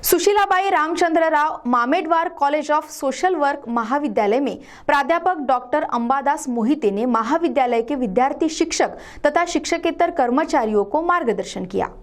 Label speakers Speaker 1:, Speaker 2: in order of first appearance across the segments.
Speaker 1: Sushilabai Ramchandrarao Mamedwar college of social work महाविद्यालय में प्राध्यापक डॉक्टर अंबादास मोहिते ने महाविद्यालय के विद्यार्थी, शिक्षक तथा शिक्षकेतर कर्मचारियों को मार्गदर्शन किया।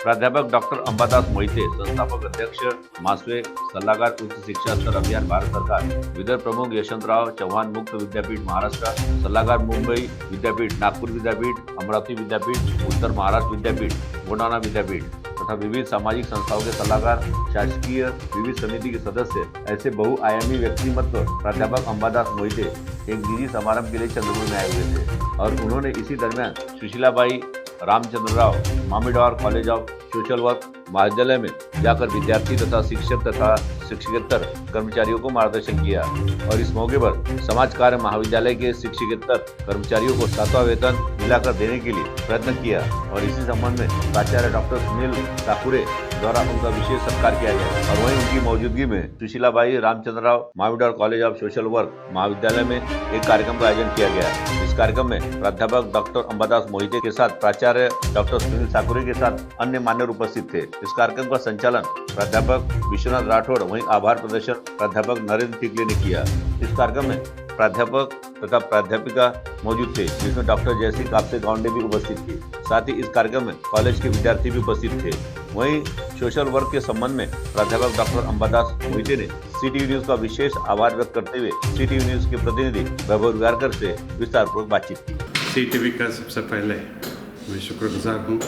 Speaker 2: प्राध्यापक डॉक्टर अंबादास मोहिते, संस्थापक अध्यक्ष मासवे, सल्लागार उच्च शिक्षा स्तर अभियान भारत सरकार, विदर्भ प्रमुख यशवंतराव चव्हाण मुक्त विद्यापीठ महाराष्ट्र, सल्लागार मुंबई विद्यापीठ, नागपुर विद्यापीठ, अमरावती विद्यापीठ, उत्तर महाराष्ट्र विद्यापीठ, गोंडाना विद्यापीठ तथा विविध सामाजिक संस्थाओं के सलाहकार, शासकीय विविध समिति के सदस्य, ऐसे बहुआयामी व्यक्तिमत्व प्राध्यापक अंबादास मोहिते एक निजी समारंभ के लिए चंद्रपुर में आए हुए थे और उन्होंने इसी दरमियान Sushilabai Ramchandrarao Mamedwar college of social work महाविद्यालय में जाकर विद्यार्थी तथा शिक्षक तथा शिक्षकेतर कर्मचारियों को मार्गदर्शन किया और इस मौके पर समाज कार्य महाविद्यालय के शिक्षकेतर कर्मचारियों को 7वां वेतन मिलाकर देने के लिए प्रयत्न किया और इसी संबंध में प्राचार्य डॉक्टर सुनील ठाकुरे द्वारा उनका विशेष सत्कार किया गया और वहीं उनकी मौजूदगी में Sushilabai Ramchandrarao Mamedwar college of social work महाविद्यालय में एक कार्यक्रम का आयोजन किया गया। इस कार्यक्रम में प्राध्यापक डॉक्टर अंबादास मोहिते के साथ प्राचार्य डॉक्टर सुनील ठाकुरे के साथ अन्य मान्यवर उपस्थित थे। इस कार्यक्रम का संचालन प्राध्यापक विश्वनाथ राठौड़, वहीं आभार प्रदर्शन प्राध्यापक नरेंद्र टिकले ने किया। इस कार्यक्रम में प्राध्यापक तथा प्राध्यापिका मौजूद थे, जिसमें डॉक्टर जयश्री कापसे गाउंडे भी उपस्थित थी। साथ ही इस कार्यक्रम में कॉलेज के विद्यार्थी भी उपस्थित थे। वहीं सोशल वर्क के संबंध में प्राध्यापक डॉक्टर अंबादास मोहिते ने सीटीवी न्यूज का विशेष आभार व्यक्त करते हुए सीटीवी न्यूज के प्रतिनिधि वैभव रुगारकर से विस्तारपूर्वक बातचीत की।
Speaker 3: सीटीवी का सबसे पहले मैं शुक्रगुजार हूँ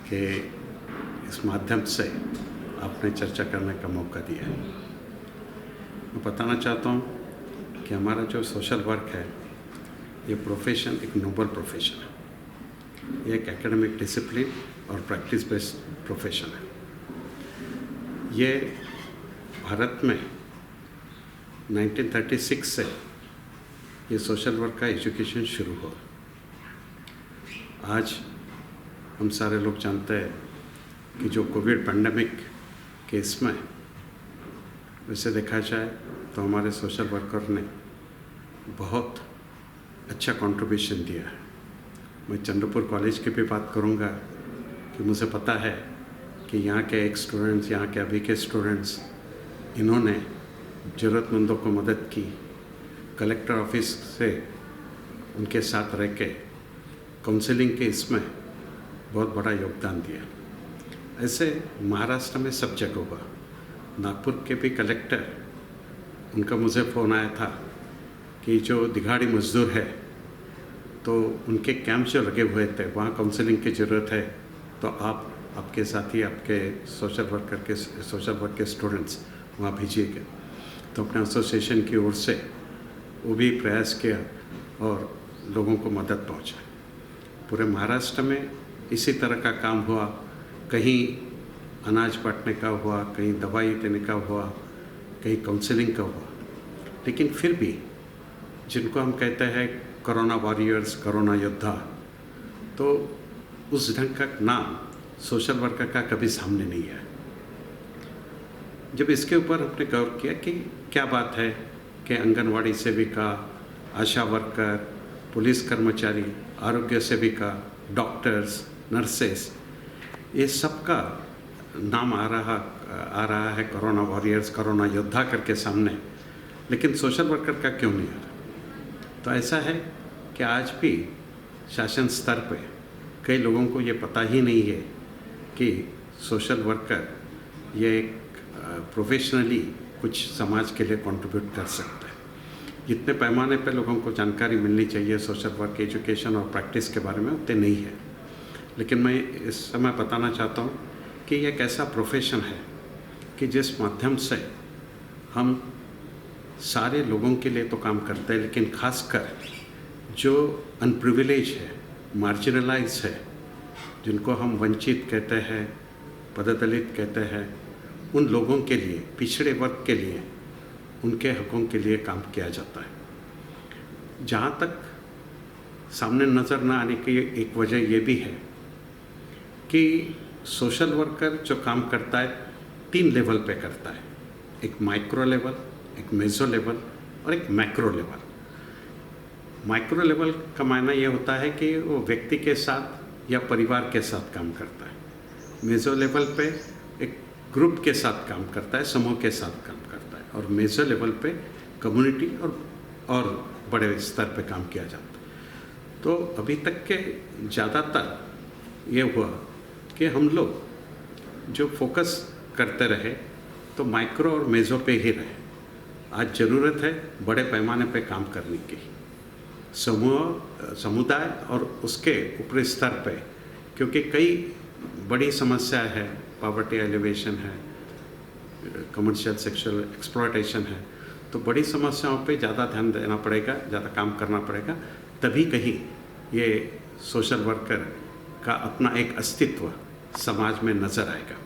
Speaker 3: कि इस माध्यम से आपने चर्चा करने का मौका दिया है। मैं बताना चाहता हूँ कि हमारा जो सोशल वर्क है, ये प्रोफेशन एक नोबल प्रोफेशन है। ये एक एकेडमिक डिसिप्लिन और प्रैक्टिस बेस्ड प्रोफेशन है। ये भारत में 1936 से ये सोशल वर्क का एजुकेशन शुरू हुआ। आज हम सारे लोग जानते हैं कि जो कोविड पैंडेमिक के इसमें वैसे देखा जाए तो हमारे सोशल वर्कर ने बहुत अच्छा कंट्रीब्यूशन दिया है। मैं चंद्रपुर कॉलेज की भी बात करूंगा कि मुझे पता है कि यहाँ के एक स्टूडेंट्स, यहाँ के अभी के स्टूडेंट्स, इन्होंने ज़रूरतमंदों को मदद की। कलेक्टर ऑफिस से उनके साथ रह के काउंसलिंग के इसमें बहुत बड़ा योगदान दिया। ऐसे महाराष्ट्र में सब जगह हुआ। नागपुर के भी कलेक्टर, उनका मुझे फ़ोन आया था कि जो दिहाड़ी मजदूर है तो उनके कैंप जो लगे हुए थे वहाँ काउंसलिंग की ज़रूरत है, तो आपके साथी, आपके सोशल वर्क के स्टूडेंट्स वहाँ भेजिएगा। तो अपने एसोसिएशन की ओर से वो भी प्रयास किया और लोगों को मदद पहुँचा। पूरे महाराष्ट्र में इसी तरह का काम हुआ। कहीं अनाज बांटने का हुआ, कहीं दवाई देने का हुआ, कहीं काउंसलिंग का हुआ। लेकिन फिर भी जिनको हम कहते हैं कोरोना वॉरियर्स, कोरोना योद्धा, तो उस ढंग का नाम सोशल वर्कर का कभी सामने नहीं है। जब इसके ऊपर हमने गौर किया कि क्या बात है कि आंगनवाड़ी सेविका, आशा वर्कर, पुलिस कर्मचारी, आरोग्य सेविका, डॉक्टर्स, नर्सेस, ये सब का नाम आ रहा है कोरोना वॉरियर्स, कोरोना योद्धा करके सामने, लेकिन सोशल वर्कर का क्यों नहीं आ रहा? तो ऐसा है कि आज भी शासन स्तर पे कई लोगों को ये पता ही नहीं है कि सोशल वर्कर ये एक प्रोफेशनली कुछ समाज के लिए कंट्रीब्यूट कर सकता है। जितने पैमाने पे लोगों को जानकारी मिलनी चाहिए सोशल वर्क एजुकेशन और प्रैक्टिस के बारे में, उतने नहीं है। लेकिन मैं इस समय बताना चाहता हूँ कि ये एक ऐसा प्रोफेशन है कि जिस माध्यम से हम सारे लोगों के लिए तो काम करते हैं, लेकिन खासकर जो अनप्रिविलेज है, मार्जिनलाइज है, जिनको हम वंचित कहते हैं, पददलित कहते हैं, उन लोगों के लिए, पिछड़े वर्ग के लिए, उनके हकों के लिए काम किया जाता है। जहाँ तक सामने नज़र न आने की एक वजह ये भी है कि सोशल वर्कर जो काम करता है 3 लेवल पे करता है। एक माइक्रो लेवल, एक मेसो लेवल और एक मैक्रो लेवल। माइक्रो लेवल का मायना ये होता है कि वो व्यक्ति के साथ या परिवार के साथ काम करता है, मेजो लेवल पे एक ग्रुप के साथ काम करता है, समूह के साथ काम करता है, और मेजो लेवल पे कम्युनिटी और बड़े स्तर पे काम किया जाता है। तो अभी तक के ज़्यादातर ये हुआ कि हम लोग जो फोकस करते रहे तो माइक्रो और मेजो पे ही रहे। आज ज़रूरत है बड़े पैमाने पे काम करने की, समुदाय और उसके ऊपरी स्तर पे, क्योंकि कई बड़ी समस्या है, पॉवर्टी एलिवेशन है, कमर्शियल सेक्सुअल एक्सप्लॉयटेशन है, तो बड़ी समस्याओं पे ज़्यादा ध्यान देना पड़ेगा, ज़्यादा काम करना पड़ेगा, तभी कहीं ये सोशल वर्कर का अपना एक अस्तित्व समाज में नज़र आएगा।